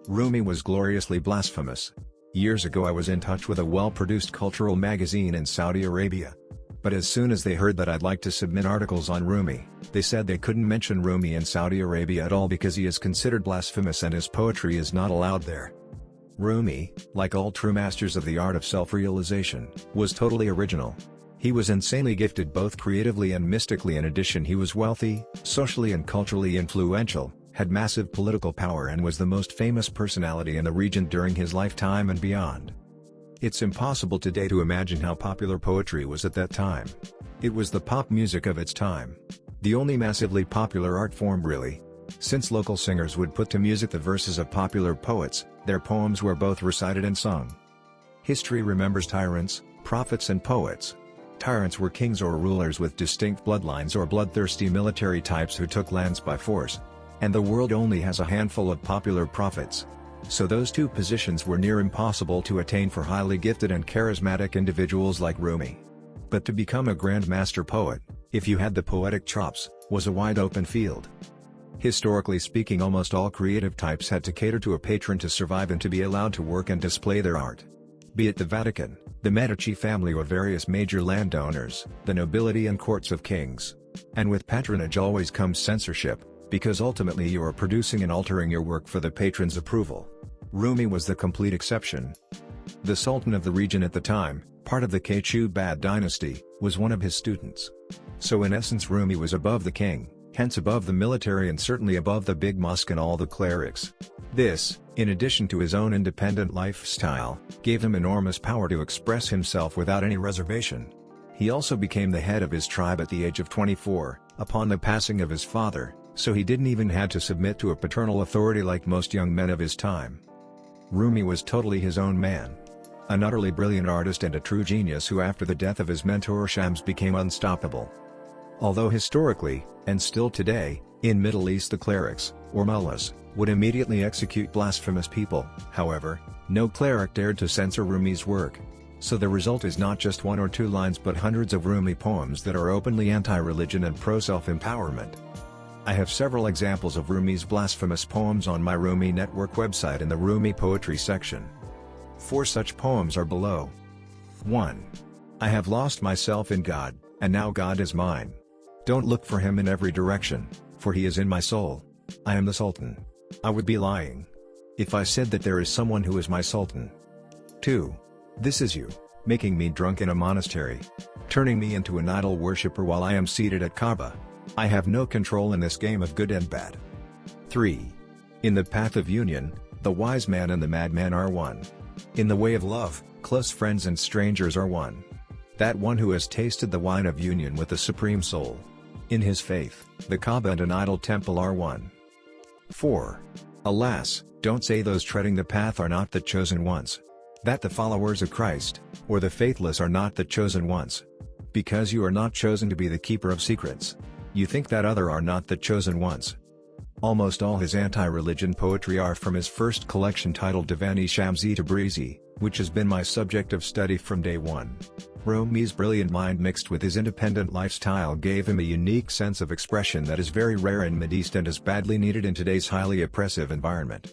Rumi was gloriously blasphemous. Years ago I was in touch with a well-produced cultural magazine in Saudi Arabia. But as soon as they heard that I'd like to submit articles on Rumi, they said they couldn't mention Rumi in Saudi Arabia at all because he is considered blasphemous and his poetry is not allowed there. Rumi, like all true masters of the art of self-realization, was totally original. He was insanely gifted both creatively and mystically. In addition, he was wealthy, socially and culturally influential, had massive political power and was the most famous personality in the region during his lifetime and beyond. It's impossible today to imagine how popular poetry was at that time. It was the pop music of its time. The only massively popular art form really. Since local singers would put to music the verses of popular poets, their poems were both recited and sung. History remembers tyrants, prophets and poets. Tyrants were kings or rulers with distinct bloodlines or bloodthirsty military types who took lands by force. And the world only has a handful of popular prophets. So those two positions were near impossible to attain for highly gifted and charismatic individuals like Rumi. But to become a grand master poet, if you had the poetic chops, was a wide open field. Historically speaking, almost all creative types had to cater to a patron to survive and to be allowed to work and display their art. Be it the Vatican, the Medici family or various major landowners, the nobility and courts of kings. And with patronage always comes censorship, because ultimately you are producing and altering your work for the patron's approval. Rumi was the complete exception. The Sultan of the region at the time, part of the Qutb dynasty, was one of his students. So in essence Rumi was above the king, hence above the military and certainly above the big mosque and all the clerics. This, in addition to his own independent lifestyle, gave him enormous power to express himself without any reservation. He also became the head of his tribe at the age of 24, upon the passing of his father, so he didn't even have to submit to a paternal authority like most young men of his time. Rumi was totally his own man. An utterly brilliant artist and a true genius who after the death of his mentor Shams became unstoppable. Although historically, and still today, in Middle East the clerics, or mullahs, would immediately execute blasphemous people, however, no cleric dared to censor Rumi's work. So the result is not just one or two lines but hundreds of Rumi poems that are openly anti-religion and pro-self-empowerment. I have several examples of Rumi's blasphemous poems on my Rumi Network website in the Rumi Poetry section. 4 such poems are below. 1. I have lost myself in God, and now God is mine. Don't look for him in every direction, for he is in my soul. I am the Sultan. I would be lying if I said that there is someone who is my Sultan. 2. This is you, making me drunk in a monastery, turning me into an idol worshipper while I am seated at Kaaba. I have no control in this game of good and bad. 3. In the path of union, the wise man and the madman are one. In the way of love, close friends and strangers are one. That one who has tasted the wine of union with the Supreme Soul. In his faith, the Kaaba and an idol temple are one. 4. Alas, don't say those treading the path are not the chosen ones. That the followers of Christ, or the faithless are not the chosen ones. Because you are not chosen to be the keeper of secrets. You think that other are not the chosen ones. Almost all his anti-religion poetry are from his first collection titled Divani Shamsi Tabrizi, which has been my subject of study from day one. Rumi's brilliant mind mixed with his independent lifestyle gave him a unique sense of expression that is very rare in Mideast and is badly needed in today's highly oppressive environment.